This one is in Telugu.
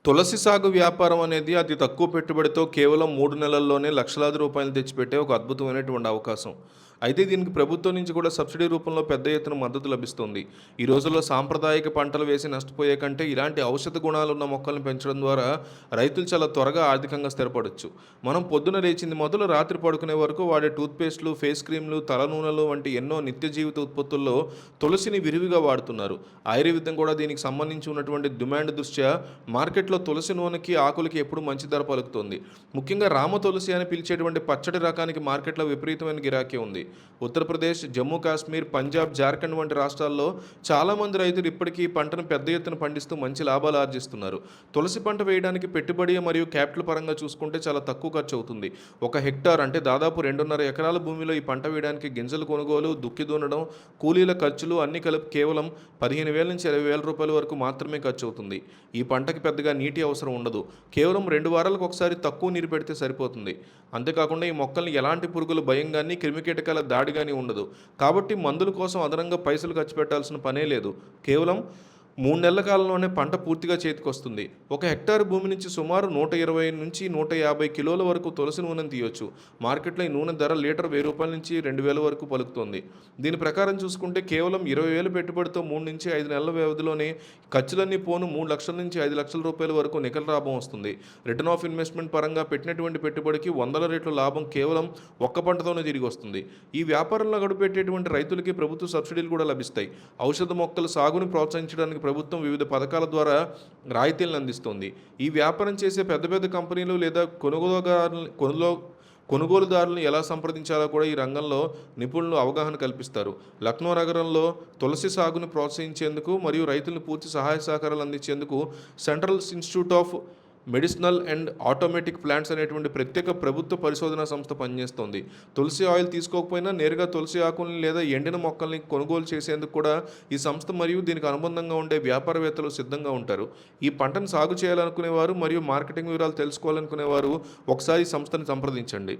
తులసి సాగు వ్యాపారం అనేది అతి తక్కువ పెట్టుబడితో కేవలం 3 నెలల్లోనే లక్షలాది రూపాయలు తెచ్చిపెట్టే ఒక అద్భుతమైనటువంటి అవకాశం. అయితే దీనికి ప్రభుత్వం నుంచి కూడా సబ్సిడీ రూపంలో పెద్ద ఎత్తున మద్దతు లభిస్తుంది. ఈ రోజుల్లో సాంప్రదాయిక పంటలు వేసి నష్టపోయే కంటే ఇలాంటి ఔషధ గుణాలున్న మొక్కలను పెంచడం ద్వారా రైతులు చాలా త్వరగా ఆర్థికంగా స్థిరపడొచ్చు. మనం పొద్దున లేచింది మొదలు రాత్రి పడుకునే వరకు వాడే టూత్‌పేస్ట్‌లు, ఫేస్ క్రీమ్‌లు, తల నూనెలు వంటి ఎన్నో నిత్య జీవిత ఉత్పత్తుల్లో తులసిని విరివిగా వాడుతున్నారు. ఆయుర్వేదం కూడా దీనికి సంబంధించి ఉన్నటువంటి డిమాండ్ దృష్ట్యా మార్కెట్లో తులసి నూనెకి, ఆకులకి ఎప్పుడు మంచి ధర పలుకుతుంది. ముఖ్యంగా రామ తులసి అని పిలిచేటువంటి పచ్చడి రకానికి మార్కెట్లో విపరీతమైన గిరాకీ ఉంది. ఉత్తరప్రదేశ్, జమ్మూ కాశ్మీర్, పంజాబ్, జార్ఖండ్ వంటి రాష్ట్రాల్లో చాలామంది రైతులు ఇప్పటికీ ఈ పంటను పెద్ద ఎత్తున పండిస్తూ మంచి లాభాలు ఆర్జిస్తున్నారు. తులసి పంట వేయడానికి పెట్టుబడి మరియు క్యాపిటల్ పరంగా చూసుకుంటే చాలా తక్కువ ఖర్చు అవుతుంది. 1 హెక్టార్ అంటే దాదాపు 2.5 ఎకరాల భూమిలో ఈ పంట వేయడానికి గింజలు కొనుగోలు, దుక్కి దున్నడం, కూలీల ఖర్చులు అన్నీ కలిపి కేవలం 15,000 నుంచి 20,000 రూపాయల వరకు మాత్రమే ఖర్చు అవుతుంది. ఈ పంటకి పెద్దగా నీటి అవసరం ఉండదు. కేవలం 2 వారాలకు ఒకసారి తక్కువ నీరు పెడితే సరిపోతుంది. అంతేకాకుండా ఈ మొక్కల్ని ఎలాంటి పురుగుల భయం కానీ, క్రిమికీటకాల దాడి కానీ ఉండదు. కాబట్టి మందుల కోసం అదనంగా పైసలు ఖర్చు పెట్టాల్సిన పనే లేదు. కేవలం 3 నెలల కాలంలోనే పంట పూర్తిగా చేతికొస్తుంది. 1 హెక్టార్ భూమి నుంచి సుమారు 120 నుంచి 150 కిలోల వరకు తులసి నూనెను తీయొచ్చు. మార్కెట్లో ఈ నూనె ధర లీటర్ రూ. 1000 నుంచి 2,000 వరకు పలుకుతోంది. దీని ప్రకారం చూసుకుంటే కేవలం 20,000 పెట్టుబడితో 3 నుంచి 5 నెలల వ్యవధిలోనే ఖర్చులన్నీ పోను 3 లక్షల నుంచి 5 లక్షల రూపాయల వరకు నికర లాభం వస్తుంది. రిటర్న్ ఆఫ్ ఇన్వెస్ట్మెంట్ పరంగా పెట్టినటువంటి పెట్టుబడికి 100 రెట్ల లాభం కేవలం ఒక్క పంటతోనే తిరిగి వస్తుంది. ఈ వ్యాపారంలో గడిపెట్టేటువంటి రైతులకి ప్రభుత్వ సబ్సిడీలు కూడా లభిస్తాయి. ఔషధ మొక్కల సాగుని ప్రోత్సహించడానికి ప్రభుత్వం వివిధ పథకాల ద్వారా రాయితీలను అందిస్తుంది. ఈ వ్యాపారం చేసే పెద్ద పెద్ద కంపెనీలు లేదా కొనుగోలుదారులను ఎలా సంప్రదించాలో కూడా ఈ రంగంలో నిపుణులు అవగాహన కల్పిస్తారు. లక్నో నగరంలో తులసి సాగును ప్రోత్సహించేందుకు మరియు రైతులను పూర్తి సహాయ సహకారాలు అందించేందుకు central institute of medicinal and automatic plants అనేటువంటి ప్రత్యేక ప్రభుత్వ పరిశోధనా సంస్థ పనిచేస్తోంది. తులసి ఆయిల్ తీసుకోకపోయినా నేరుగా తులసి ఆకుల్ని లేదా ఎండిన మొక్కల్ని కొనుగోలు చేసేందుకు కూడా ఈ సంస్థ మరియు దీనికి అనుబంధంగా ఉండే వ్యాపారవేత్తలు సిద్ధంగా ఉంటారు. ఈ పంటను సాగు చేయాలనుకునేవారు మరియు మార్కెటింగ్ వివరాలు తెలుసుకోవాలనుకునేవారు ఒకసారి ఈ సంస్థని సంప్రదించండి.